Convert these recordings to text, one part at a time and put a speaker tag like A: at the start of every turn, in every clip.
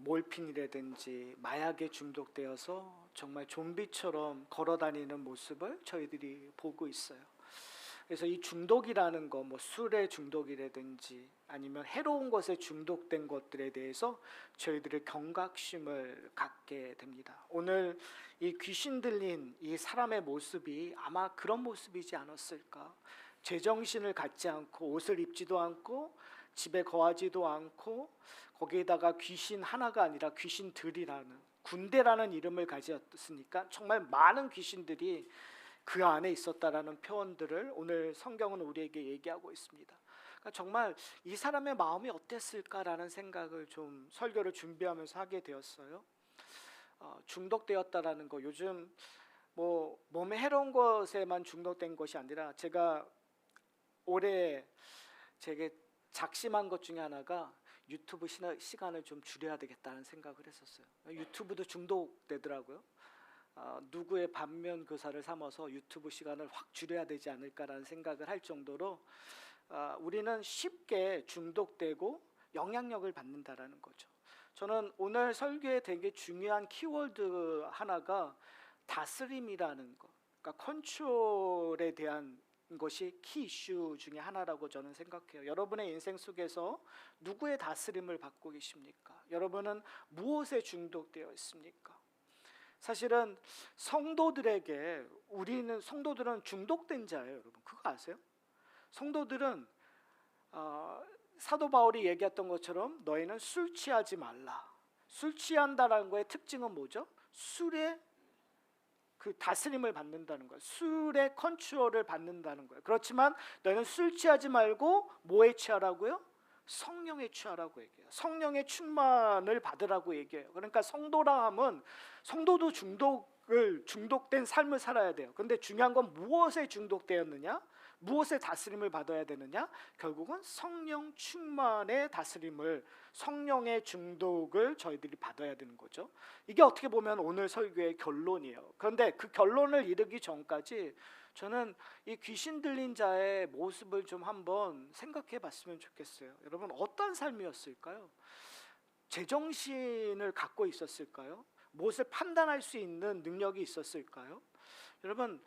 A: 몰핀이라든지 마약에 중독되어서 정말 좀비처럼 걸어다니는 모습을 저희들이 보고 있어요. 그래서 이 중독이라는 거, 뭐 술의 중독이라든지 아니면 해로운 것에 중독된 것들에 대해서 저희들의 경각심을 갖게 됩니다. 오늘 이 귀신 들린 이 사람의 모습이 아마 그런 모습이지 않았을까. 제정신을 갖지 않고 옷을 입지도 않고 집에 거하지도 않고 거기에다가 귀신 하나가 아니라 귀신들이라는 군대라는 이름을 가졌으니까 정말 많은 귀신들이 그 안에 있었다라는 표현들을 오늘 성경은 우리에게 얘기하고 있습니다. 그러니까 정말 이 사람의 마음이 어땠을까라는 생각을 좀 설교를 준비하면서 하게 되었어요. 중독되었다라는 거, 요즘 뭐 몸에 해로운 것에만 중독된 것이 아니라 제가 올해 제게 작심한 것 중에 하나가 유튜브 시간을 좀 줄여야 되겠다는 생각을 했었어요. 유튜브도 중독되더라고요. 누구의 반면 교사를 삼아서 유튜브 시간을 확 줄여야 되지 않을까라는 생각을 할 정도로 우리는 쉽게 중독되고 영향력을 받는다라는 거죠. 저는 오늘 설교에 되게 중요한 키워드 하나가 다스림이라는 거, 그러니까 컨트롤에 대한 것이 키 이슈 중에 하나라고 저는 생각해요. 여러분의 인생 속에서 누구의 다스림을 받고 계십니까? 여러분은 무엇에 중독되어 있습니까? 사실은 성도들은 중독된 자예요, 여러분. 그거 아세요? 성도들은 사도 바울이 얘기했던 것처럼 너희는 술 취하지 말라. 술 취한다라는 거의 특징은 뭐죠? 술에 그 다스림을 받는다는 거예요. 술의 컨트롤을 받는다는 거예요. 그렇지만 너희는 술 취하지 말고 뭐에 취하라고요? 성령에 취하라고 얘기해요. 성령의 충만을 받으라고 얘기해요. 그러니까 성도라 함은 성도도 중독된 삶을 살아야 돼요. 근데 중요한 건 무엇에 중독되었느냐? 무엇에 다스림을 받아야 되느냐? 결국은 성령 충만의 다스림을, 성령의 중독을 저희들이 받아야 되는 거죠. 이게 어떻게 보면 오늘 설교의 결론이에요. 그런데 그 결론을 이르기 전까지 저는 이 귀신 들린 자의 모습을 좀 한번 생각해 봤으면 좋겠어요. 여러분, 어떤 삶이었을까요? 제정신을 갖고 있었을까요? 무엇을 판단할 수 있는 능력이 있었을까요? 여러분,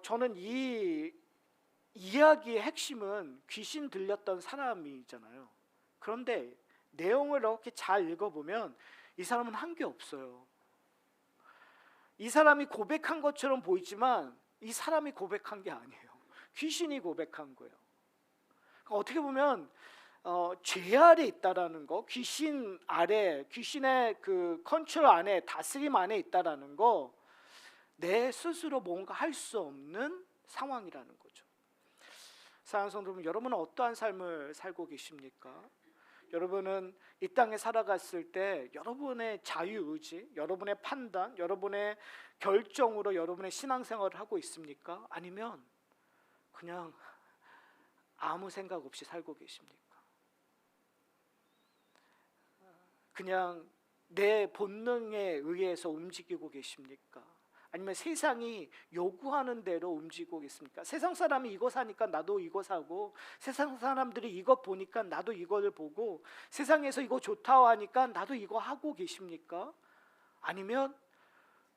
A: 저는 이 이야기의 핵심은 귀신 들렸던 사람이잖아요. 그런데 내용을 이렇게 잘 읽어보면 이 사람은 한 게 없어요. 이 사람이 고백한 것처럼 보이지만 이 사람이 고백한 게 아니에요. 귀신이 고백한 거예요. 그러니까 어떻게 보면 죄 아래 있다라는 거, 귀신 아래, 귀신의 그 컨트롤 안에, 다스림 안에 있다라는 거, 내 스스로 뭔가 할 수 없는 상황이라는 거죠. 사랑하는 성도 여러분, 여러분은 어떠한 삶을 살고 계십니까? 여러분은 이 땅에 살아갔을 때 여러분의 자유의지, 여러분의 판단, 여러분의 결정으로 여러분의 신앙생활을 하고 있습니까? 아니면 그냥 아무 생각 없이 살고 계십니까? 그냥 내 본능에 의해서 움직이고 계십니까? 아니면 세상이 요구하는 대로 움직이고 있습니까? 세상 사람이 이거 사니까 나도 이거 사고, 세상 사람들이 이거 보니까 나도 이거를 보고, 세상에서 이거 좋다고 하니까 나도 이거 하고 계십니까? 아니면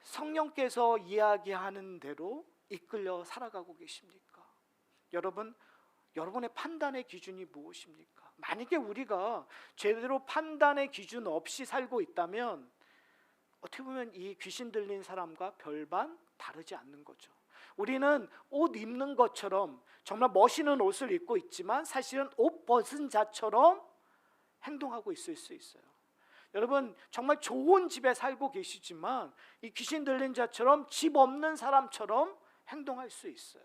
A: 성령께서 이야기하는 대로 이끌려 살아가고 계십니까? 여러분, 여러분의 판단의 기준이 무엇입니까? 만약에 우리가 제대로 판단의 기준 없이 살고 있다면 어떻게 보면 이 귀신 들린 사람과 별반 다르지 않는 거죠. 우리는 옷 입는 것처럼 정말 멋있는 옷을 입고 있지만 사실은 옷 벗은 자처럼 행동하고 있을 수 있어요. 여러분, 정말 좋은 집에 살고 계시지만 이 귀신 들린 자처럼 집 없는 사람처럼 행동할 수 있어요.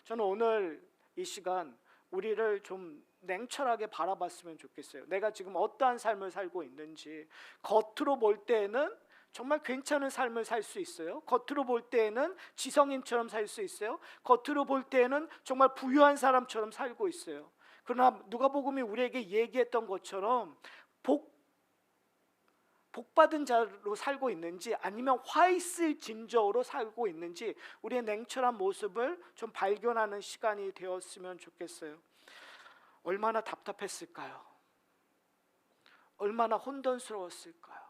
A: 저는 오늘 이 시간 우리를 좀 냉철하게 바라봤으면 좋겠어요. 내가 지금 어떠한 삶을 살고 있는지. 겉으로 볼 때에는 정말 괜찮은 삶을 살 수 있어요. 겉으로 볼 때에는 지성인처럼 살 수 있어요. 겉으로 볼 때에는 정말 부유한 사람처럼 살고 있어요. 그러나 누가복음이 우리에게 얘기했던 것처럼 복받은 자로 살고 있는지 아니면 화 있을 진저로 살고 있는지 우리의 냉철한 모습을 좀 발견하는 시간이 되었으면 좋겠어요. 얼마나 답답했을까요? 얼마나 혼돈스러웠을까요?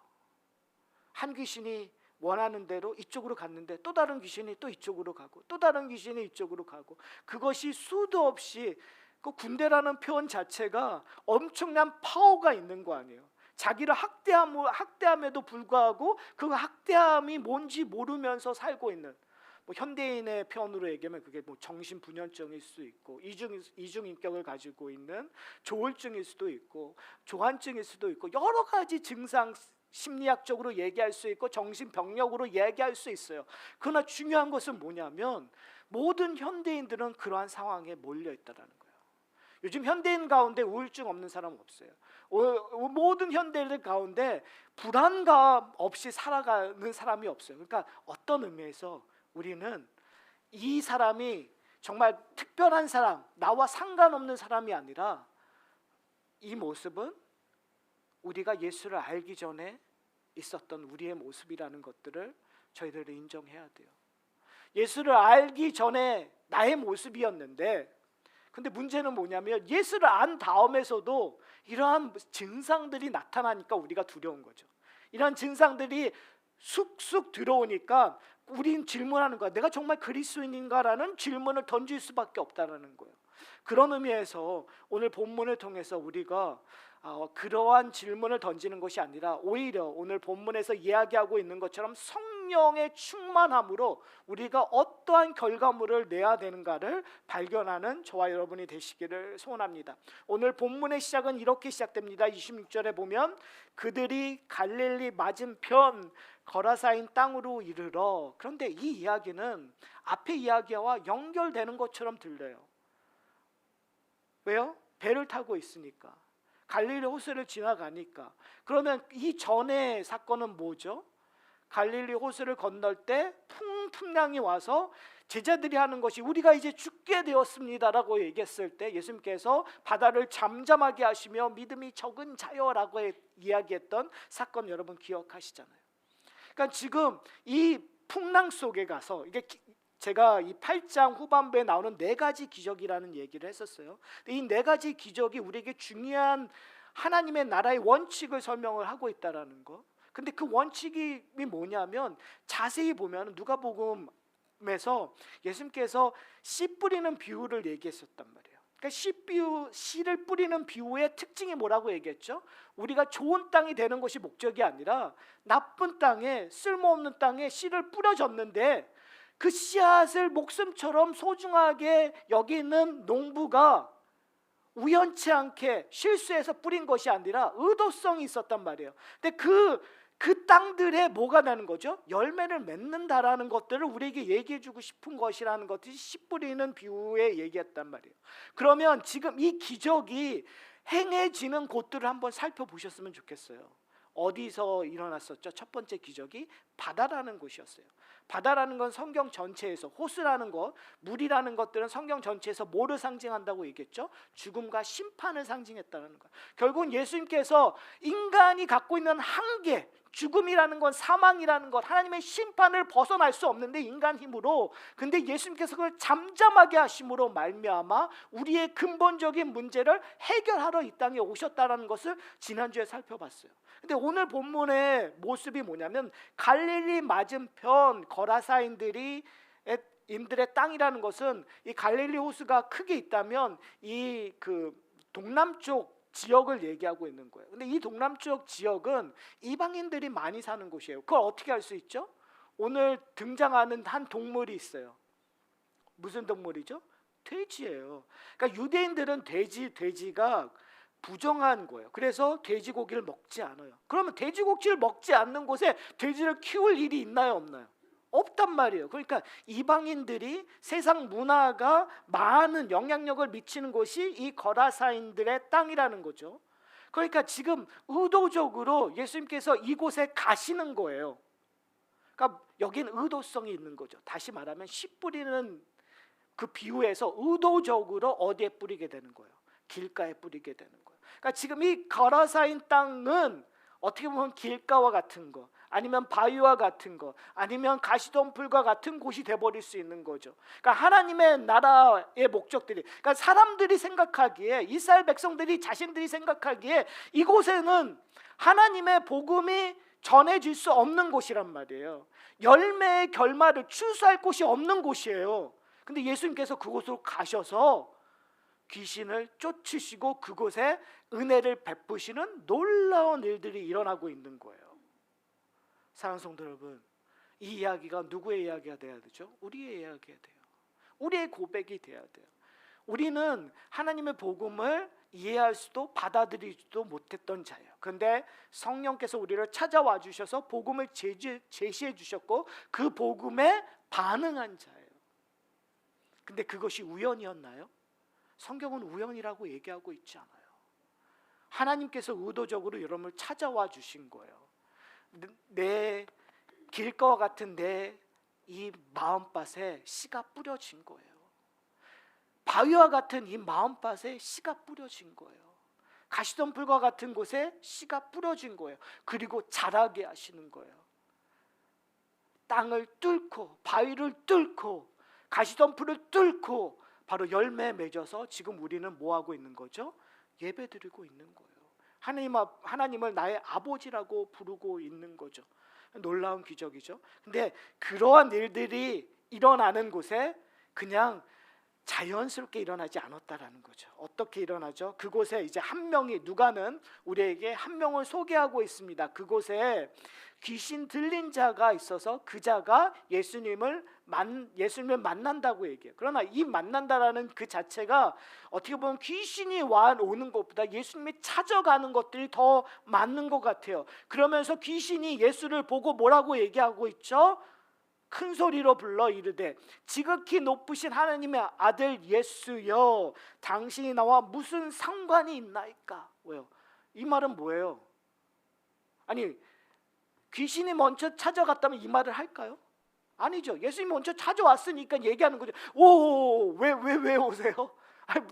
A: 한 귀신이 원하는 대로 이쪽으로 갔는데 또 다른 귀신이 또 이쪽으로 가고 또 다른 귀신이 이쪽으로 가고, 그것이 수도 없이, 그 군대라는 표현 자체가 엄청난 파워가 있는 거 아니에요. 자기를 학대함에도 불구하고 그 학대함이 뭔지 모르면서 살고 있는, 뭐 현대인의 표현으로 얘기하면 그게 뭐 정신분열증일 수도 있고 이중인격을 가지고 있는 조울증일 수도 있고 조한증일 수도 있고 여러 가지 증상, 심리학적으로 얘기할 수 있고 정신병력으로 얘기할 수 있어요. 그러나 중요한 것은 뭐냐면 모든 현대인들은 그러한 상황에 몰려 있다라는 거예요. 요즘 현대인 가운데 우울증 없는 사람 없어요. 모든 현대인들 가운데 불안감 없이 살아가는 사람이 없어요. 그러니까 어떤 의미에서 우리는 이 사람이 정말 특별한 사람, 나와 상관없는 사람이 아니라 이 모습은 우리가 예수를 알기 전에 있었던 우리의 모습이라는 것들을 저희들이 인정해야 돼요. 예수를 알기 전에 나의 모습이었는데, 근데 문제는 뭐냐면 예수를 안 다음에서도 이러한 증상들이 나타나니까 우리가 두려운 거죠. 이러한 증상들이 쑥쑥 들어오니까 우린 질문하는 거야. 내가 정말 그리스도인인가라는 질문을 던질 수밖에 없다는 거예요. 그런 의미에서 오늘 본문을 통해서 우리가 그러한 질문을 던지는 것이 아니라 오히려 오늘 본문에서 이야기하고 있는 것처럼 성령의 충만함으로 우리가 어떠한 결과물을 내야 되는가를 발견하는 저와 여러분이 되시기를 소원합니다. 오늘 본문의 시작은 이렇게 시작됩니다. 26절에 보면 그들이 갈릴리 맞은편 거라사인 땅으로 이르러, 그런데 이 이야기는 앞의 이야기와 연결되는 것처럼 들려요. 왜요? 배를 타고 있으니까, 갈릴리 호수를 지나가니까. 그러면 이 전의 사건은 뭐죠? 갈릴리 호수를 건널 때 풍랑이 와서 제자들이 하는 것이 우리가 이제 죽게 되었습니다라고 얘기했을 때 예수님께서 바다를 잠잠하게 하시며 믿음이 적은 자여라고 이야기했던 사건 여러분 기억하시잖아요. 그러니까 지금 이 풍랑 속에 가서, 이게 제가 이 8장 후반부에 나오는 네 가지 기적이라는 얘기를 했었어요. 이 네 가지 기적이 우리에게 중요한 하나님의 나라의 원칙을 설명을 하고 있다라는 거. 근데 그 원칙이 뭐냐면 자세히 보면 누가복음에서 예수님께서 씨 뿌리는 비유를 얘기했었단 말이에요. 그러니까 씨를 뿌리는 비유의 특징이 뭐라고 얘기했죠? 우리가 좋은 땅이 되는 것이 목적이 아니라 나쁜 땅에, 쓸모없는 땅에 씨를 뿌려줬는데 그 씨앗을 목숨처럼 소중하게 여기는 농부가 우연치 않게 실수해서 뿌린 것이 아니라 의도성이 있었단 말이에요. 근데 그 땅들에 뭐가 나는 거죠? 열매를 맺는다라는 것들을 우리에게 얘기해주고 싶은 것이라는 것이 씨 뿌리는 비유에 얘기했단 말이에요. 그러면 지금 이 기적이 행해지는 곳들을 한번 살펴보셨으면 좋겠어요. 어디서 일어났었죠? 첫 번째 기적이 바다라는 곳이었어요. 바다라는 건 성경 전체에서, 호수라는 것, 물이라는 것들은 성경 전체에서 뭐를 상징한다고 얘기했죠? 죽음과 심판을 상징했다는 거예요. 결국은 예수님께서 인간이 갖고 있는 한계, 죽음이라는 건, 사망이라는 것, 하나님의 심판을 벗어날 수 없는데 인간 힘으로, 근데 예수님께서 그걸 잠잠하게 하심으로 말미암아 우리의 근본적인 문제를 해결하러 이 땅에 오셨다는 것을 지난주에 살펴봤어요. 근데 오늘 본문의 모습이 뭐냐면 갈릴리 맞은편 거라사인들의 땅이라는 것은, 이 갈릴리 호수가 크게 있다면 이 그 동남쪽 지역을 얘기하고 있는 거예요. 근데 이 동남쪽 지역은 이방인들이 많이 사는 곳이에요. 그걸 어떻게 알 수 있죠? 오늘 등장하는 한 동물이 있어요. 무슨 동물이죠? 돼지예요. 그러니까 유대인들은 돼지가 부정한 거예요. 그래서 돼지고기를 먹지 않아요. 그러면 돼지고기를 먹지 않는 곳에 돼지를 키울 일이 있나요, 없나요? 없단 말이에요. 그러니까 이방인들이 세상 문화가 많은 영향력을 미치는 곳이 이 거라사인들의 땅이라는 거죠. 그러니까 지금 의도적으로 예수님께서 이곳에 가시는 거예요. 그러니까 여기는 의도성이 있는 거죠. 다시 말하면 씨 뿌리는 그 비유에서 의도적으로 어디에 뿌리게 되는 거예요? 길가에 뿌리게 되는 거예요. 그러니까 지금 이 거라사인 땅은 어떻게 보면 길가와 같은 거, 아니면 바위와 같은 것, 아니면 가시덤불과 같은 곳이 돼버릴 수 있는 거죠. 그러니까 하나님의 나라의 목적들이, 그러니까 사람들이 생각하기에, 이스라엘 백성들이 자신들이 생각하기에 이곳에는 하나님의 복음이 전해질 수 없는 곳이란 말이에요. 열매의 결말을 추수할 곳이 없는 곳이에요. 근데 예수님께서 그곳으로 가셔서 귀신을 쫓으시고 그곳에 은혜를 베푸시는 놀라운 일들이 일어나고 있는 거예요. 사랑하는 성도 여러분, 이 이야기가 누구의 이야기가 돼야 되죠? 우리의 이야기가 돼요. 우리의 고백이 돼야 돼요. 우리는 하나님의 복음을 이해할 수도 받아들이지도 못했던 자예요. 그런데 성령께서 우리를 찾아와 주셔서 복음을 제시해 주셨고 그 복음에 반응한 자예요. 근데 그것이 우연이었나요? 성경은 우연이라고 얘기하고 있지 않아요. 하나님께서 의도적으로 여러분을 찾아와 주신 거예요. 내 길가와 같은 내 이 마음밭에 씨가 뿌려진 거예요. 바위와 같은 이 마음밭에 씨가 뿌려진 거예요. 가시덤불과 같은 곳에 씨가 뿌려진 거예요. 그리고 자라게 하시는 거예요. 땅을 뚫고 바위를 뚫고 가시덤불을 뚫고 바로 열매 맺어서 지금 우리는 뭐 하고 있는 거죠? 예배드리고 있는 거예요. 하나님을 나의 아버지라고 부르고 있는 거죠. 놀라운 기적이죠. 근데 그러한 일들이 일어나는 곳에 그냥 자연스럽게 일어나지 않았다라는 거죠. 어떻게 일어나죠? 그곳에 이제 한 명이, 누가는 우리에게 한 명을 소개하고 있습니다. 그곳에 귀신 들린 자가 있어서 그 자가 예수님을 만난다고 얘기해요. 그러나 이 만난다라는 그 자체가 어떻게 보면 귀신이 오는 것보다 예수님이 찾아가는 것들이 더 맞는 것 같아요. 그러면서 귀신이 예수를 보고 뭐라고 얘기하고 있죠? 큰 소리로 불러 이르되 지극히 높으신 하나님의 아들 예수여, 당신이 나와 무슨 상관이 있나이까? 왜요? 이 말은 뭐예요? 아니, 귀신이 먼저 찾아갔다면 이 말을 할까요? 아니죠. 예수님이 먼저 찾아왔으니까 얘기하는 거죠. 왜 오세요?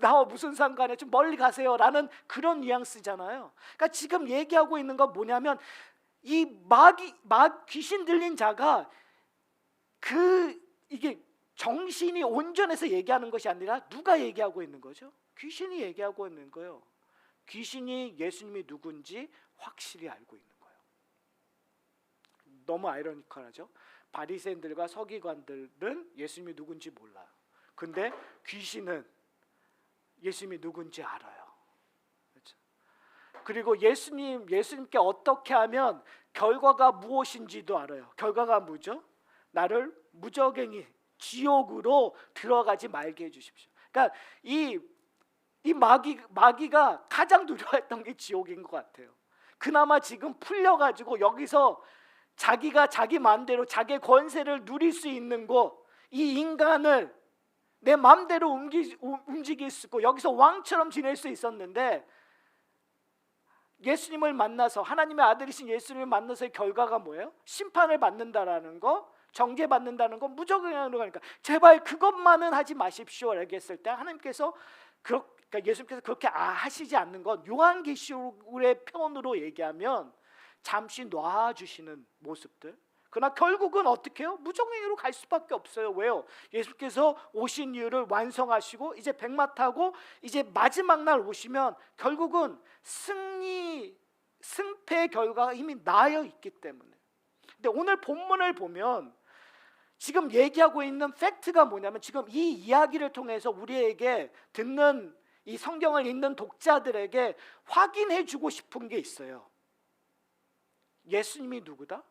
A: 나와 무슨 상관이야? 좀 멀리 가세요 라는 그런 뉘앙스잖아요. 그러니까 지금 얘기하고 있는 건 뭐냐면 이 귀신 들린 자가 이게 정신이 온전해서 얘기하는 것이 아니라 누가 얘기하고 있는 거죠? 귀신이 얘기하고 있는 거예요. 귀신이 예수님이 누군지 확실히 알고 있는 거예요. 너무 아이러니컬하죠. 바리새인들과 서기관들은 예수님이 누군지 몰라요. 근데 귀신은 예수님이 누군지 알아요. 그렇죠? 그리고 예수님께 어떻게 하면 결과가 무엇인지도 알아요. 결과가 뭐죠? 나를 무적행이 지옥으로 들어가지 말게 해주십시오. 그러니까 이 마귀가 가장 두려워했던 게 지옥인 것 같아요. 그나마 지금 풀려가지고 여기서 자기가 자기 마음대로 자기 권세를 누릴 수 있는 곳, 이 인간을 내 마음대로 움직일 수 있고 여기서 왕처럼 지낼 수 있었는데, 예수님을 만나서, 하나님의 아들이신 예수님을 만나서의 결과가 뭐예요? 심판을 받는다라는 거, 정죄받는다는 거, 무적행으로 가니까 제발 그것만은 하지 마십시오 라고 했을 때 하나님께서 그러니까 예수님께서 그렇게 하시지 않는 건 요한계시록의 표현으로 얘기하면 잠시 놔주시는 모습들. 그러나 결국은 어떻게 해요? 무적행으로 갈 수밖에 없어요. 왜요? 예수께서 오신 이유를 완성하시고 이제 백마 타고 이제 마지막 날 오시면 결국은 승패의 결과가 이미 나여 있기 때문에. 근데 오늘 본문을 보면 지금 얘기하고 있는 팩트가 뭐냐면, 지금 이 이야기를 통해서 우리에게 듣는 이 성경을 읽는 독자들에게 확인해 주고 싶은 게 있어요. 예수님이 누구다?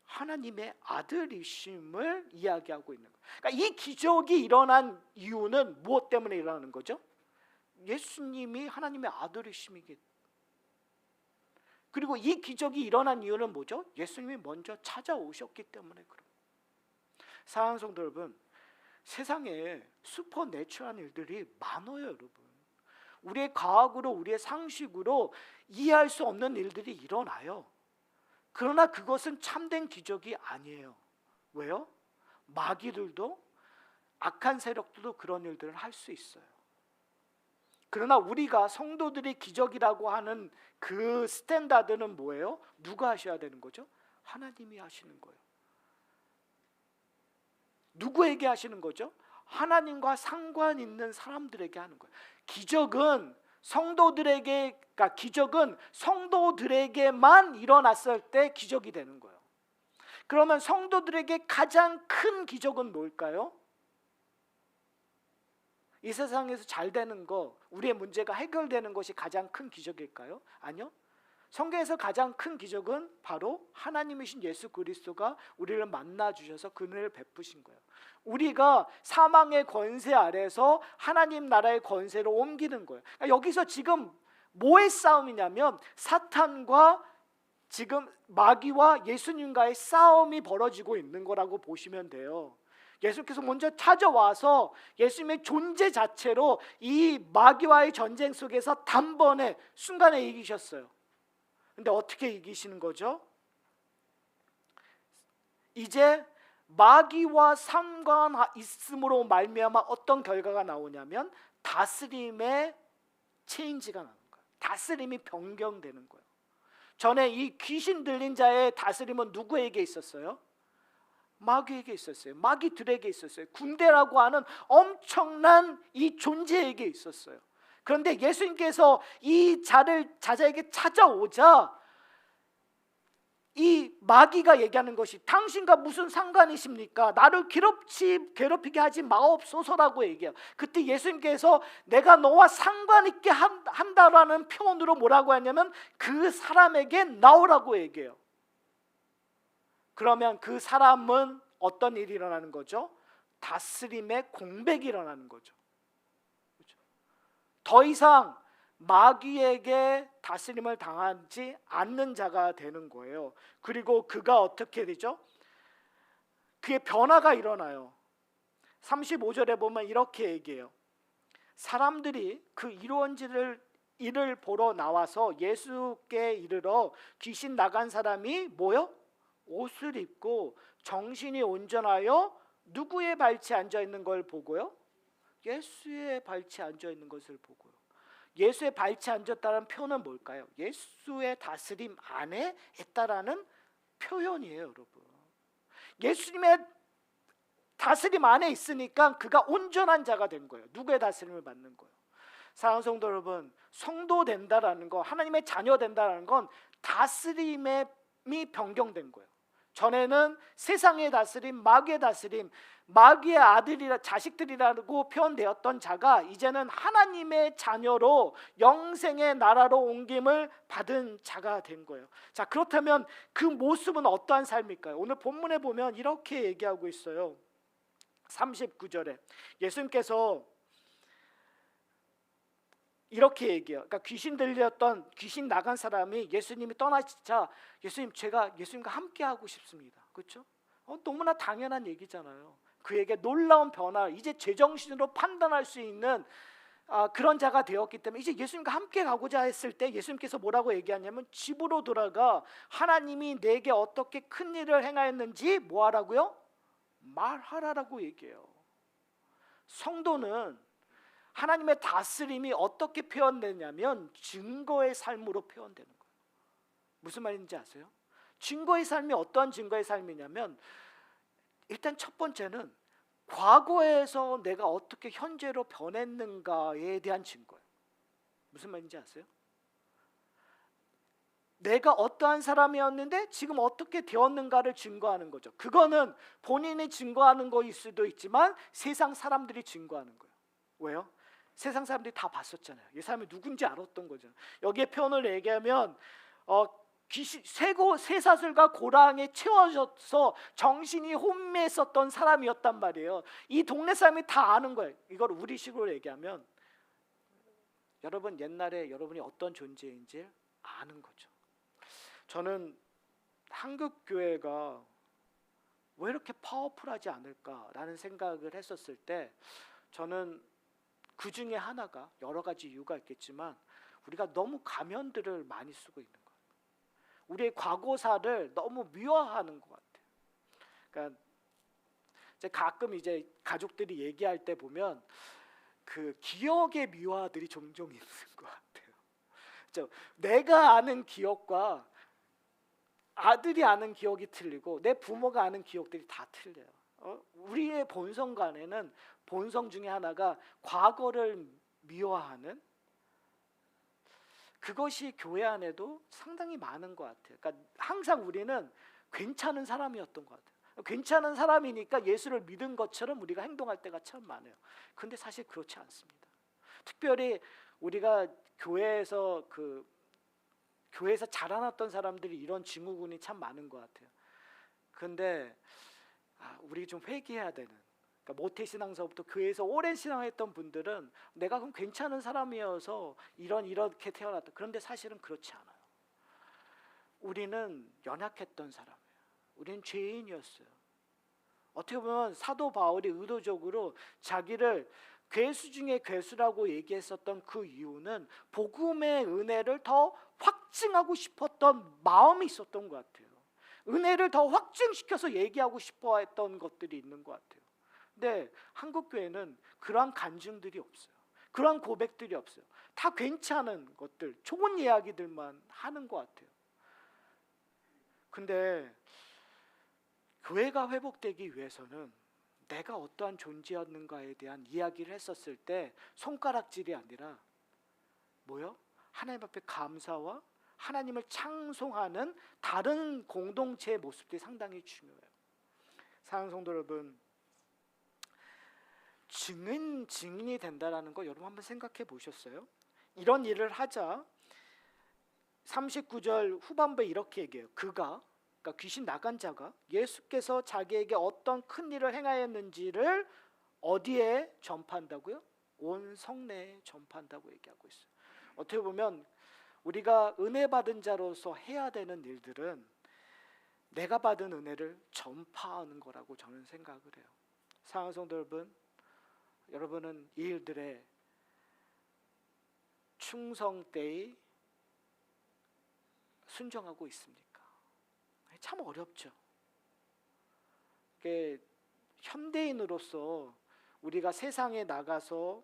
A: 하나님의 아들이심을 이야기하고 있는 거예요. 그러니까 이 기적이 일어난 이유는 무엇 때문에 일어나는 거죠? 예수님이 하나님의 아들이심이기. 그리고 이 기적이 일어난 이유는 뭐죠? 예수님이 먼저 찾아오셨기 때문에 그런. 사랑하는 성도 여러분, 세상에 슈퍼내추럴한 일들이 많아요, 여러분. 우리의 과학으로, 우리의 상식으로 이해할 수 없는 일들이 일어나요. 그러나 그것은 참된 기적이 아니에요. 왜요? 마귀들도, 악한 세력들도 그런 일들을 할 수 있어요. 그러나 우리가 성도들이 기적이라고 하는 그 스탠다드는 뭐예요? 누가 하셔야 되는 거죠? 하나님이 하시는 거예요. 누구에게 하시는 거죠? 하나님과 상관 있는 사람들에게 하는 거예요. 기적은 성도들에게, 그러니까 기적은 성도들에게만 일어났을 때 기적이 되는 거예요. 그러면 성도들에게 가장 큰 기적은 뭘까요? 이 세상에서 잘 되는 거, 우리의 문제가 해결되는 것이 가장 큰 기적일까요? 아니요. 성경에서 가장 큰 기적은 바로 하나님이신 예수 그리스도가 우리를 만나 주셔서 그 은혜를 베푸신 거예요. 우리가 사망의 권세 아래서 하나님 나라의 권세로 옮기는 거예요. 그러니까 여기서 지금 뭐의 싸움이냐면 사탄과 지금 마귀와 예수님과의 싸움이 벌어지고 있는 거라고 보시면 돼요. 예수께서 먼저 찾아와서 예수님의 존재 자체로 이 마귀와의 전쟁 속에서 단번에 순간에 이기셨어요. 근데 어떻게 이기시는 거죠? 이제 마귀와 상관 있음으로 말미암아 어떤 결과가 나오냐면 다스림의 체인지가 나는 거예요. 다스림이 변경되는 거예요. 전에 이 귀신 들린 자의 다스림은 누구에게 있었어요? 마귀에게 있었어요. 마귀들에게 있었어요. 군대라고 하는 엄청난 이 존재에게 있었어요. 그런데 예수님께서 이 자자에게 찾아오자 이 마귀가 얘기하는 것이 당신과 무슨 상관이십니까? 나를 괴롭히게 하지 마옵소서라고 얘기해요. 그때 예수님께서 내가 너와 상관 있게 한다라는 표현으로 뭐라고 하냐면 그 사람에게 나오라고 얘기해요. 그러면 그 사람은 어떤 일이 일어나는 거죠? 다스림의 공백이 일어나는 거죠. 그렇죠? 더 이상 마귀에게 다스림을 당하지 않는 자가 되는 거예요. 그리고 그가 어떻게 되죠? 그의 변화가 일어나요. 35절에 보면 이렇게 얘기해요. 사람들이 그 이루어지는 일을 보러 나와서 예수께 이르러 귀신 나간 사람이 뭐요? 옷을 입고 정신이 온전하여 누구의 발치에 앉아 있는 걸 보고요? 예수의 발치에 앉아 있는 것을 보고요. 예수의 발치에 앉았다는 표현은 뭘까요? 예수의 다스림 안에 있다라는 표현이에요, 여러분. 예수님의 다스림 안에 있으니까 그가 온전한 자가 된 거예요. 누구의 다스림을 받는 거예요? 사랑하는 성도 여러분, 성도 된다라는 거, 하나님의 자녀 된다라는 건 다스림이 변경된 거예요. 전에는 세상의 다스림, 마귀의 다스림, 마귀의 아들이라 자식들이라고 표현되었던 자가 이제는 하나님의 자녀로 영생의 나라로 옮김을 받은 자가 된 거예요. 자, 그렇다면 그 모습은 어떠한 삶일까요? 오늘 본문에 보면 이렇게 얘기하고 있어요. 39절에 예수님께서 이렇게 얘기해요. 그러니까 귀신 나간 사람이 예수님이 떠나자 예수님, 제가 예수님과 함께 하고 싶습니다. 그렇죠? 너무나 당연한 얘기잖아요. 그에게 놀라운 변화, 이제 제정신으로 판단할 수 있는 그런 자가 되었기 때문에 이제 예수님과 함께 가고자 했을 때 예수님께서 뭐라고 얘기하냐면 집으로 돌아가 하나님이 내게 어떻게 큰 일을 행하였는지 뭐하라고요? 말하라라고 얘기해요. 성도는 하나님의 다스림이 어떻게 표현되냐면 증거의 삶으로 표현되는 거예요. 무슨 말인지 아세요? 증거의 삶이 어떠한 증거의 삶이냐면 일단 첫 번째는 과거에서 내가 어떻게 현재로 변했는가에 대한 증거예요. 무슨 말인지 아세요? 내가 어떠한 사람이었는데 지금 어떻게 되었는가를 증거하는 거죠. 그거는 본인이 증거하는 거일 수도 있지만 세상 사람들이 증거하는 거예요. 왜요? 세상 사람들이 다 봤었잖아요. 이 사람이 누군지 알았던 거죠. 여기에 표현을 얘기하면 쇠사슬과 고랑에 채워져서 정신이 혼미했었던 사람이었단 말이에요. 이 동네 사람이 다 아는 거예요. 이걸 우리식으로 얘기하면 여러분 옛날에 여러분이 어떤 존재인지 아는 거죠. 저는 한국 교회가 왜 이렇게 파워풀하지 않을까라는 생각을 했었을 때 저는 그 중에 하나가 여러 가지 이유가 있겠지만 우리가 너무 가면들을 많이 쓰고 있는 거예요. 우리의 과거사를 너무 미화하는 것 같아요. 그러니까 가끔 이제 가족들이 얘기할 때 보면 그 기억의 미화들이 종종 있는 것 같아요. 내가 아는 기억과 아들이 아는 기억이 틀리고 내 부모가 아는 기억들이 다 틀려요. 우리의 본성간에는 본성 중에 하나가 과거를 미워하는, 그것이 교회 안에도 상당히 많은 것 같아요. 그러니까 항상 우리는 괜찮은 사람이었던 것 같아요. 괜찮은 사람이니까 예수를 믿은 것처럼 우리가 행동할 때가 참 많아요. 근데 사실 그렇지 않습니다. 특별히 우리가 교회에서 자라났던 사람들이 이런 증후군이 참 많은 것 같아요. 근데 우리 좀 회개해야 되는, 그러니까 모태신앙서부터 교회에서 오랜 신앙했던 분들은 내가 그럼 괜찮은 사람이어서 이렇게 태어났다. 그런데 사실은 그렇지 않아요. 우리는 연약했던 사람이에요. 우리는 죄인이었어요. 어떻게 보면 사도 바울이 의도적으로 자기를 괴수 중에 괴수라고 얘기했었던 그 이유는 복음의 은혜를 더 확증하고 싶었던 마음이 있었던 것 같아요. 은혜를 더 확증시켜서 얘기하고 싶어 했던 것들이 있는 것 같아요. 근데 한국 교회는 그러한 간증들이 없어요. 그러한 고백들이 없어요. 다 괜찮은 것들, 좋은 이야기들만 하는 것 같아요. 근데 교회가 회복되기 위해서는 내가 어떠한 존재였는가에 대한 이야기를 했었을 때 손가락질이 아니라 뭐요? 하나님 앞에 감사와 하나님을 창송하는 다른 공동체의 모습들이 상당히 중요해요. 사랑하는 성도 여러분, 증인이 된다라는 거 여러분 한번 생각해 보셨어요? 이런 일을 하자 39절 후반부에 이렇게 얘기해요. 그러니까 귀신 나간 자가 예수께서 자기에게 어떤 큰 일을 행하였는지를 어디에 전파한다고요? 온 성내에 전파한다고 얘기하고 있어요. 어떻게 보면 우리가 은혜 받은 자로서 해야 되는 일들은 내가 받은 은혜를 전파하는 거라고 저는 생각을 해요. 사랑하는 성도 여러분, 여러분은 이 일들에 충성되이 순종하고 있습니까? 참 어렵죠. 현대인으로서 우리가 세상에 나가서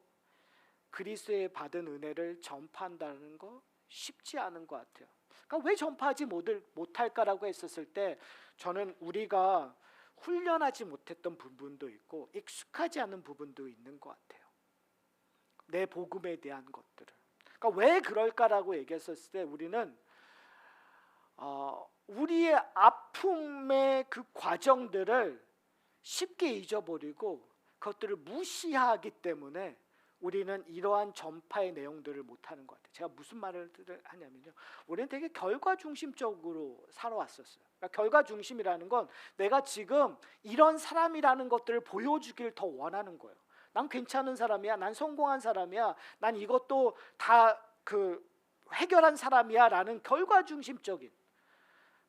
A: 그리스도의 받은 은혜를 전파한다는 거 쉽지 않은 것 같아요. 그러니까 왜 전파하지 못할까라고 했었을 때 저는 우리가 훈련하지 못했던 부분도 있고 익숙하지 않은 부분도 있는 것 같아요. 내 복음에 대한 것들을. 그러니까 왜 그럴까라고 얘기했었을 때 우리는 우리의 아픔의 그 과정들을 쉽게 잊어버리고 그것들을 무시하기 때문에 우리는 이러한 전파의 내용들을 못하는 것 같아요. 제가 무슨 말을 하냐면요, 우리는 되게 결과 중심적으로 살아왔었어요. 그러니까 결과 중심이라는 건 내가 지금 이런 사람이라는 것들을 보여주길 더 원하는 거예요. 난 괜찮은 사람이야, 난 성공한 사람이야, 난 이것도 다 해결한 사람이야 라는 결과 중심적인,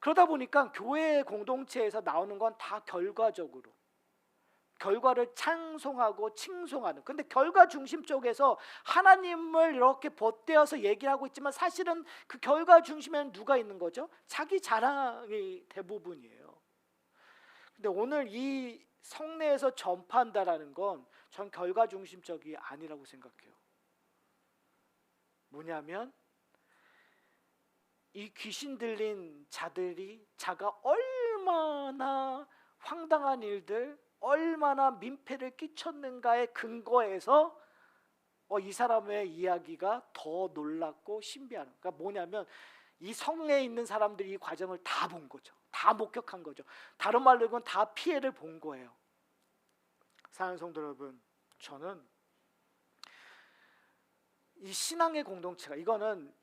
A: 그러다 보니까 교회 공동체에서 나오는 건 다 결과적으로 결과를 찬송하고 칭송하는, 근데 결과 중심 쪽에서 하나님을 이렇게 벗대어서 얘기하고 있지만 사실은 그 결과 중심에는 누가 있는 거죠? 자기 자랑이 대부분이에요. 근데 오늘 이 성내에서 전파한다라는 건 전 결과 중심적이 아니라고 생각해요. 뭐냐면 이 귀신 들린 자들이 자가 얼마나 황당한 일들, 얼마나 민폐를 끼쳤는가의 근거에서 이 사람의 이야기가 더 놀랍고 신비한, 그러니까 뭐냐면 이 성내에 있는 사람들이 이 과정을 다 본 거죠. 다 목격한 거죠. 다른 말로 이건 다 피해를 본 거예요. 사랑하는 성도 여러분, 저는 이 신앙의 공동체가, 이거는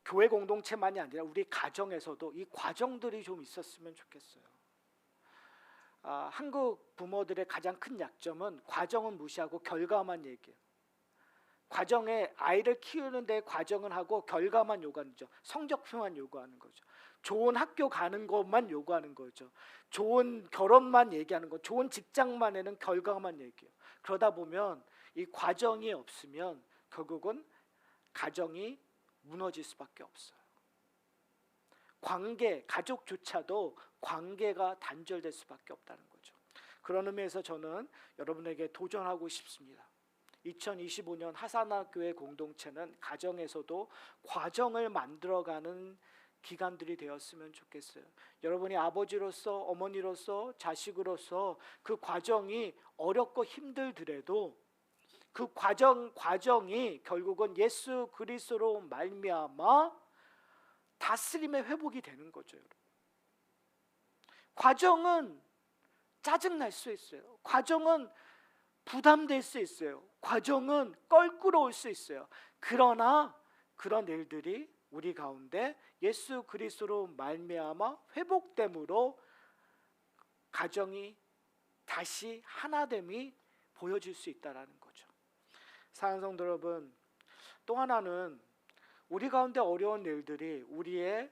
A: 교회 공동체만이 아니라 우리 가정에서도 이 과정들이 좀 있었으면 좋겠어요. 한국 부모들의 가장 큰 약점은 과정은 무시하고 결과만 얘기해요. 과정에 아이를 키우는데 과정은 하고 결과만 요구하는 거죠. 성적표만 요구하는 거죠. 좋은 학교 가는 것만 요구하는 거죠. 좋은 결혼만 얘기하는 거, 좋은 직장만에는 결과만 얘기해요. 그러다 보면 이 과정이 없으면 결국은 가정이 무너질 수밖에 없어요. 관계, 가족조차도 관계가 단절될 수밖에 없다는 거죠. 그런 의미에서 저는 여러분에게 도전하고 싶습니다. 2025년 하사나 교회 공동체는 가정에서도 과정을 만들어가는 기간들이 되었으면 좋겠어요. 여러분이 아버지로서, 어머니로서, 자식으로서 그 과정이 어렵고 힘들더라도 그 과정이 결국은 예수 그리스도로 말미암아 다스림의 회복이 되는 거죠. 여러분. 과정은 짜증날 수 있어요. 과정은 부담될 수 있어요. 과정은 껄끄러울 수 있어요. 그러나 그런 일들이 우리 가운데 예수 그리스도로 말미암아 회복됨으로 가정이 다시 하나됨이 보여질 수 있다라는 거죠. 사랑하는 성도 여러분, 또 하나는 우리 가운데 어려운 일들이 우리의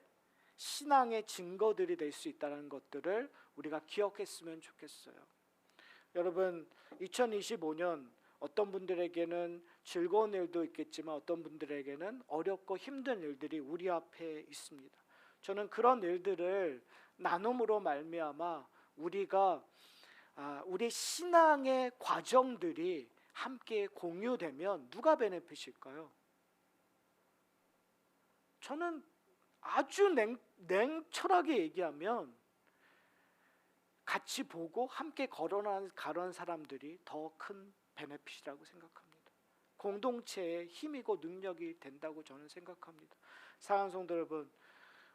A: 신앙의 증거들이 될 수 있다는 것들을 우리가 기억했으면 좋겠어요. 여러분, 2025년 어떤 분들에게는 즐거운 일도 있겠지만 어떤 분들에게는 어렵고 힘든 일들이 우리 앞에 있습니다. 저는 그런 일들을 나눔으로 말미암아 우리가 우리 신앙의 과정들이 함께 공유되면 누가 베네핏일까요? 저는 아주 냉철하게 얘기하면 같이 보고 함께 걸어가는 사람들이 더 큰 베네핏이라고 생각합니다. 공동체의 힘이고 능력이 된다고 저는 생각합니다. 사랑하는 성도 여러분,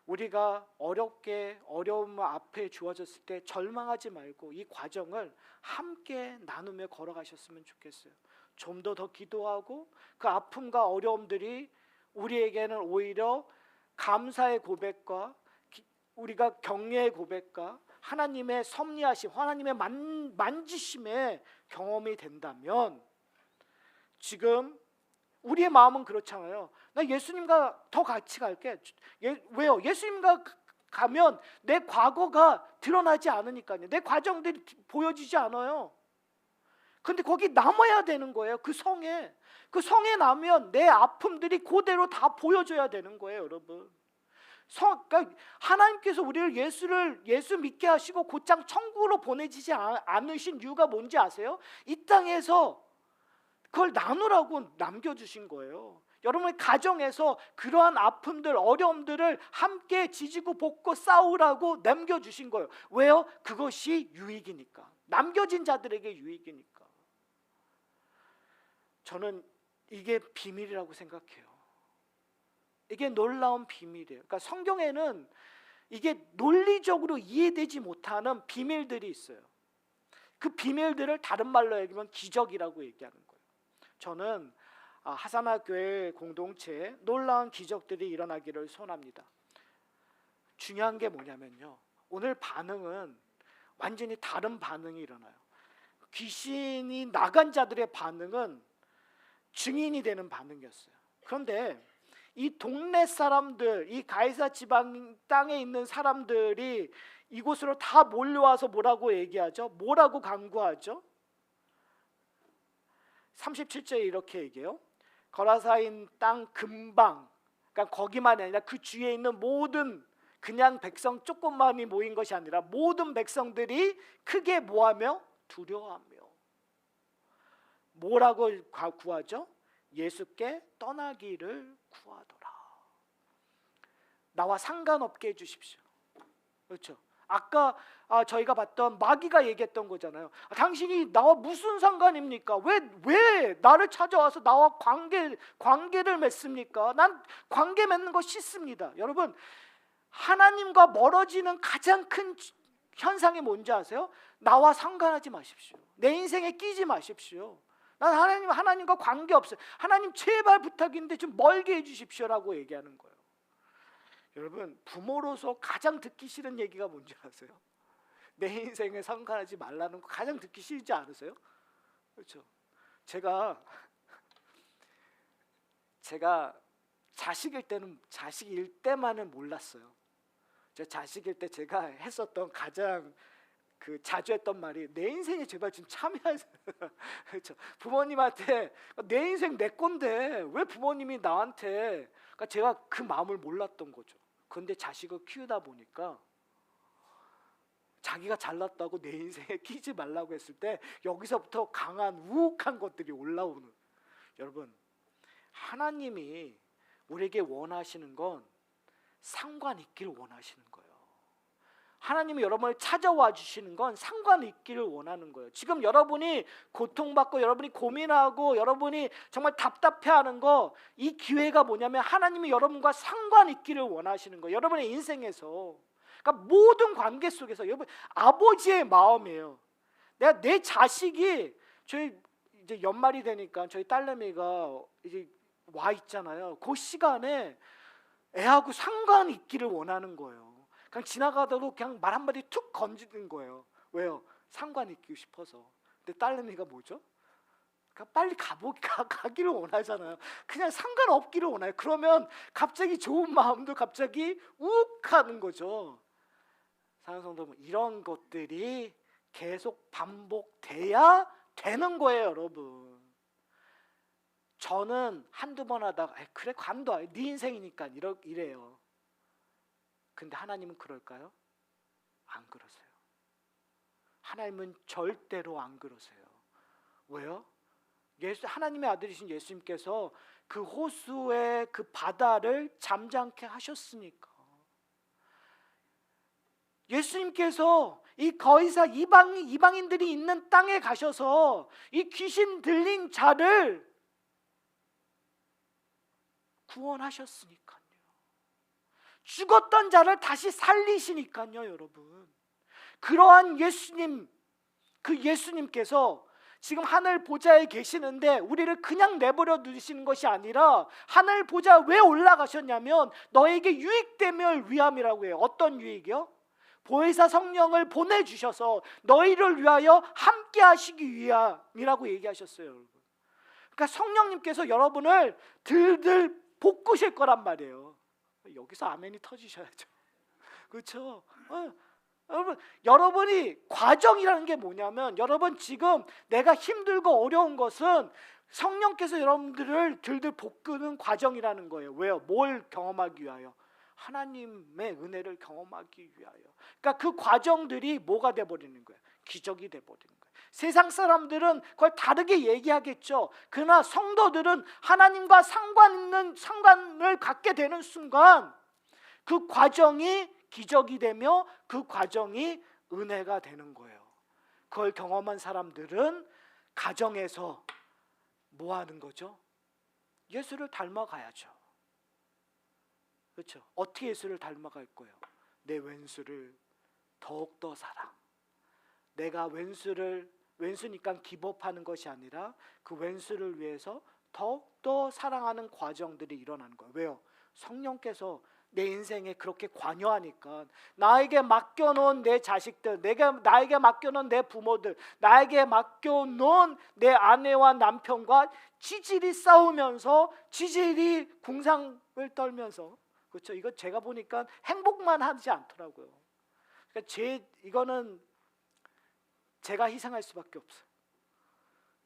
A: 우리가 어려움 앞에 주어졌을 때 절망하지 말고 이 과정을 함께 나누며 걸어가셨으면 좋겠어요. 좀 더 기도하고 그 아픔과 어려움들이 우리에게는 오히려 감사의 고백과 우리가 격려의 고백과 하나님의 섭리하심, 하나님의 만지심의 경험이 된다면, 지금 우리의 마음은 그렇잖아요. 나 예수님과 더 같이 갈게. 왜요? 예수님과 가면 내 과거가 드러나지 않으니까요. 내 과정들이 보여지지 않아요. 근데 거기 남아야 되는 거예요. 그 성에 나면 내 아픔들이 그대로 다 보여줘야 되는 거예요, 여러분. 그러니까 하나님께서 우리를 예수 믿게 하시고 곧장 천국으로 보내지지 않으신 이유가 뭔지 아세요? 이 땅에서 그걸 나누라고 남겨주신 거예요. 여러분의 가정에서 그러한 아픔들, 어려움들을 함께 지지고 볶고 싸우라고 남겨주신 거예요. 왜요? 그것이 유익이니까. 남겨진 자들에게 유익이니까. 저는 이게 비밀이라고 생각해요. 이게 놀라운 비밀이에요. 그러니까 성경에는 이게 논리적으로 이해되지 못하는 비밀들이 있어요. 그 비밀들을 다른 말로 얘기하면 기적이라고 얘기하는 거예요. 저는 하사나 교회 공동체에 놀라운 기적들이 일어나기를 소원합니다. 중요한 게 뭐냐면요, 오늘 반응은 완전히 다른 반응이 일어나요. 귀신이 나간 자들의 반응은 증인이 되는 반응이었어요. 그런데 이 동네 사람들, 이 가이사 지방 땅에 있는 사람들이 이곳으로 다 몰려와서 뭐라고 얘기하죠? 뭐라고 간구하죠? 37절에 이렇게 얘기해요. 거라사인 땅 근방, 그러니까 거기만이 아니라 그 주위에 있는 모든, 그냥 백성 조금만이 모인 것이 아니라 모든 백성들이 크게 뭐하며? 두려워하며. 뭐라고 구하죠? 예수께 떠나기를 구하더라. 나와 상관없게 해주십시오. 그렇죠? 아까 저희가 봤던 마귀가 얘기했던 거잖아요. 당신이 나와 무슨 상관입니까? 왜 나를 찾아와서 나와 관계를 맺습니까? 난 관계 맺는 거 싫습니다. 여러분, 하나님과 멀어지는 가장 큰 현상이 뭔지 아세요? 나와 상관하지 마십시오. 내 인생에 끼지 마십시오. 난 하나님과 관계 없어요. 하나님 제발 부탁인데 좀 멀게 해주십시오라고 얘기하는 거예요. 여러분, 부모로서 가장 듣기 싫은 얘기가 뭔지 아세요? 내 인생에 상관하지 말라는 거 가장 듣기 싫지 않으세요? 그렇죠? 제가 자식일 때만은 몰랐어요. 제가 자식일 때 제가 했었던 가장 자주 했던 말이, 내 인생에 제발 좀 참여하세요. 그렇죠? 부모님한테 내 인생 내 건데 왜 부모님이 나한테, 그러니까 제가 그 마음을 몰랐던 거죠. 그런데 자식을 키우다 보니까 자기가 잘났다고 내 인생에 끼지 말라고 했을 때 여기서부터 강한 우욱한 것들이 올라오는. 여러분, 하나님이 우리에게 원하시는 건 상관 있기를 원하시는 거예요. 하나님이 여러분을 찾아와 주시는 건 상관 있기를 원하는 거예요. 지금 여러분이 고통받고 여러분이 고민하고 여러분이 정말 답답해하는 거, 이 기회가 뭐냐면 하나님이 여러분과 상관 있기를 원하시는 거예요. 여러분의 인생에서. 그러니까 모든 관계 속에서 여러분 아버지의 마음이에요. 내가 내 자식이, 저희 이제 연말이 되니까 저희 딸내미가 이제 와 있잖아요. 그 시간에 애하고 상관 있기를 원하는 거예요. 그냥 지나가다도 그냥 말 한마디 툭 건지는 거예요. 왜요? 상관 있기 싶어서. 근데 딸내미가 뭐죠? 그러니까 빨리 가기를 원하잖아요. 그냥 상관없기를 원해요. 그러면 갑자기 좋은 마음도 갑자기 욱 하는 거죠. 사랑하는 성도 여러분, 이런 것들이 계속 반복돼야 되는 거예요, 여러분. 저는 한두 번 하다가 그래 관둬, 네 인생이니까 이래요. 근데 하나님은 그럴까요? 안 그러세요. 하나님은 절대로 안 그러세요. 왜요? 하나님의 아들이신 예수님께서 그 호수의 그 바다를 잠잠케 하셨으니까. 예수님께서 이 거기서 이방인들이 있는 땅에 가셔서 이 귀신 들린 자를 구원하셨으니까요. 죽었던 자를 다시 살리시니까요, 여러분. 그러한 예수님, 그 예수님께서 지금 하늘 보좌에 계시는데 우리를 그냥 내버려 두시는 것이 아니라 하늘 보좌 왜 올라가셨냐면 너에게 유익됨을 위함이라고 해요. 어떤 유익이요? 보혜사 성령을 보내주셔서 너희를 위하여 함께 하시기 위함이라고 얘기하셨어요, 여러분. 그러니까 성령님께서 여러분을 들들 볶으실 거란 말이에요. 여기서 아멘이 터지셔야죠. 그렇죠? 여러분이 과정이라는 게 뭐냐면, 여러분 지금 내가 힘들고 어려운 것은 성령께서 여러분들을 들들 볶는 과정이라는 거예요. 왜요? 뭘 경험하기 위하여? 하나님의 은혜를 경험하기 위하여. 그러니까 그 과정들이 뭐가 돼버리는 거예요? 기적이 돼버리는 거예요. 세상 사람들은 그걸 다르게 얘기하겠죠. 그러나 성도들은 하나님과 상관을 갖게 되는 순간 그 과정이 기적이 되며 그 과정이 은혜가 되는 거예요. 그걸 경험한 사람들은 가정에서 뭐 하는 거죠? 예수를 닮아가야죠. 그렇죠? 어떻게 예수를 닮아갈 거예요? 내 왼수를 더욱더 사랑. 내가 왼수니까 기법하는 것이 아니라 그 왼수를 위해서 더욱더 사랑하는 과정들이 일어나는 거예요. 왜요? 성령께서 내 인생에 그렇게 관여하니까. 나에게 맡겨놓은 내 자식들, 나에게 맡겨놓은 내 부모들, 나에게 맡겨놓은 내 아내와 남편과 지질이 싸우면서, 지질이 궁상을 떨면서, 그렇죠? 이거 제가 보니까 행복만 하지 않더라고요. 그러니까 이거는 제가 희생할 수밖에 없어요.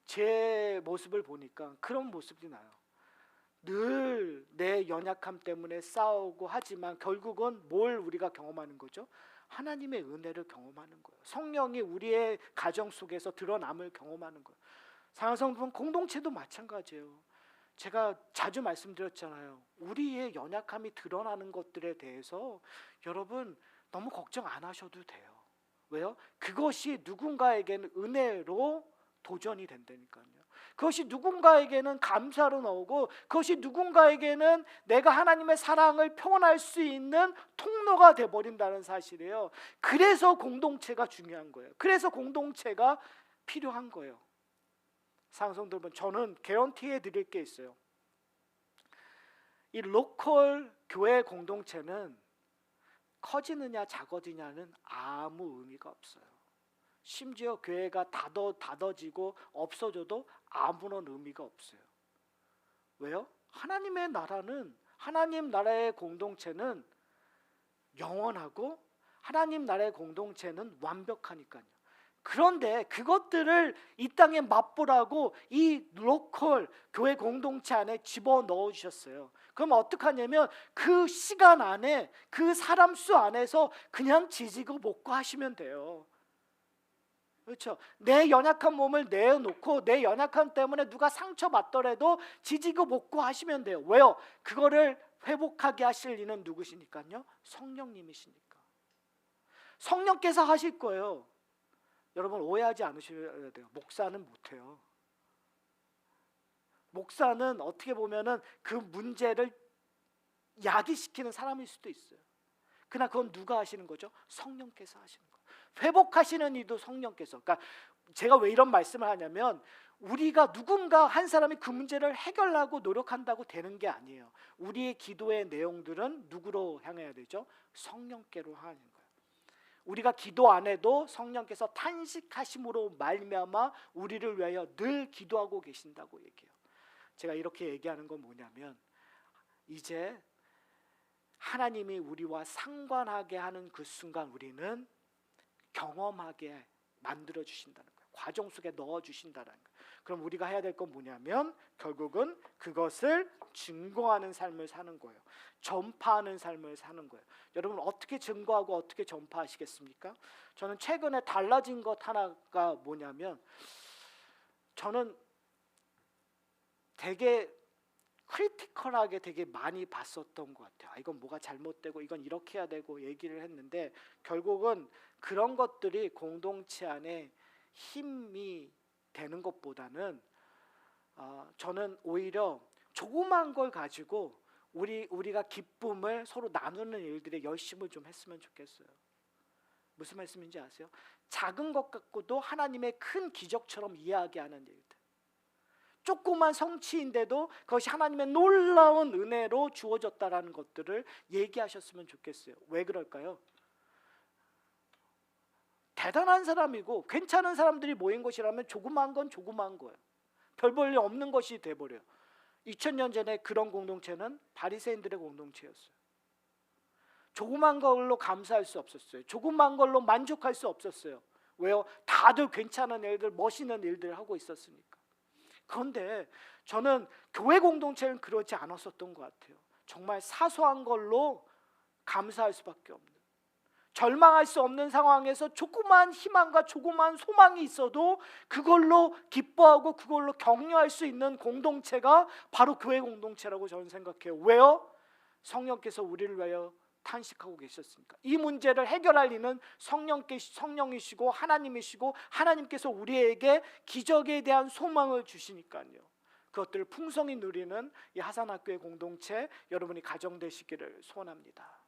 A: 제 모습을 보니까 그런 모습이 나요. 늘 내 연약함 때문에 싸우고 하지만 결국은 뭘 우리가 경험하는 거죠? 하나님의 은혜를 경험하는 거예요. 성령이 우리의 가정 속에서 드러남을 경험하는 거예요. 사랑하는 성도분, 공동체도 마찬가지예요. 제가 자주 말씀드렸잖아요. 우리의 연약함이 드러나는 것들에 대해서 여러분 너무 걱정 안 하셔도 돼요. 왜요? 그것이 누군가에게는 은혜로 도전이 된다니까요. 그것이 누군가에게는 감사로 나오고, 그것이 누군가에게는 내가 하나님의 사랑을 표현할 수 있는 통로가 돼버린다는 사실이에요. 그래서 공동체가 중요한 거예요. 그래서 공동체가 필요한 거예요. 사랑성도 여러분, 저는 개런티해 드릴 게 있어요. 이 로컬 교회 공동체는 커지느냐 작아지냐는 아무 의미가 없어요. 심지어 교회가 닫아지고 없어져도 아무런 의미가 없어요. 왜요? 하나님의 나라는, 하나님 나라의 공동체는 영원하고 하나님 나라의 공동체는 완벽하니까요. 그런데 그것들을 이 땅에 맛보라고 이 로컬 교회 공동체 안에 집어넣어 주셨어요. 그럼 어떡하냐면 그 시간 안에, 그 사람 수 안에서 그냥 지지고 볶고 하시면 돼요. 그렇죠? 내 연약한 몸을 내어놓고 내 연약함 때문에 누가 상처받더라도 지지고 볶고 하시면 돼요. 왜요? 그거를 회복하게 하실 이는 누구시니까요? 성령님이시니까. 성령께서 하실 거예요. 여러분 오해하지 않으셔야 돼요. 목사는 못해요. 목사는 어떻게 보면은 그 문제를 야기시키는 사람일 수도 있어요. 그러나 그건 누가 하시는 거죠? 성령께서 하시는 거예요. 회복하시는 이도 성령께서. 그러니까 제가 왜 이런 말씀을 하냐면 우리가 누군가 한 사람이 그 문제를 해결하고 노력한다고 되는 게 아니에요. 우리의 기도의 내용들은 누구로 향해야 되죠? 성령께로 하는 거예요. 우리가 기도 안 해도 성령께서 탄식하심으로 말미암아 우리를 위하여 늘 기도하고 계신다고 얘기해요. 제가 이렇게 얘기하는 건 뭐냐면 이제 하나님이 우리와 상관하게 하는 그 순간 우리는 경험하게 만들어 주신다는 거예요. 과정 속에 넣어 주신다는 거예요. 그럼 우리가 해야 될 건 뭐냐면 결국은 그것을 증거하는 삶을 사는 거예요. 전파하는 삶을 사는 거예요. 여러분 어떻게 증거하고 어떻게 전파하시겠습니까? 저는 최근에 달라진 것 하나가 뭐냐면 저는 되게 크리티컬하게 되게 많이 봤었던 것 같아요. 이건 뭐가 잘못되고 이건 이렇게 해야 되고 얘기를 했는데 결국은 그런 것들이 공동체 안에 힘이 되는 것보다는 저는 오히려 조그만 걸 가지고 우리가 기쁨을 서로 나누는 일들에 열심을 좀 했으면 좋겠어요. 무슨 말씀인지 아세요? 작은 것 갖고도 하나님의 큰 기적처럼 이야기하는 일들. 조그만 성취인데도 그것이 하나님의 놀라운 은혜로 주어졌다라는 것들을 얘기하셨으면 좋겠어요. 왜 그럴까요? 대단한 사람이고 괜찮은 사람들이 모인 것이라면 조그만 건 조그만 거예요. 별 볼 일 없는 것이 돼버려요. 2000년 전에 그런 공동체는 바리새인들의 공동체였어요. 조그만 걸로 감사할 수 없었어요. 조그만 걸로 만족할 수 없었어요. 왜요? 다들 괜찮은 일들, 멋있는 일들을 하고 있었으니까. 그런데 저는 교회 공동체는 그러지 않았었던 것 같아요. 정말 사소한 걸로 감사할 수밖에 없는, 절망할 수 없는 상황에서 조그만 희망과 조그만 소망이 있어도 그걸로 기뻐하고 그걸로 격려할 수 있는 공동체가 바로 교회 공동체라고 저는 생각해요. 왜요? 성령께서 우리를 위하여 탄식하고 계셨으니까. 이 문제를 해결할 이는 성령이시고 하나님이시고 하나님께서 우리에게 기적에 대한 소망을 주시니까요. 그것들을 풍성히 누리는 이 하산학교의 공동체 여러분이 가정되시기를 소원합니다.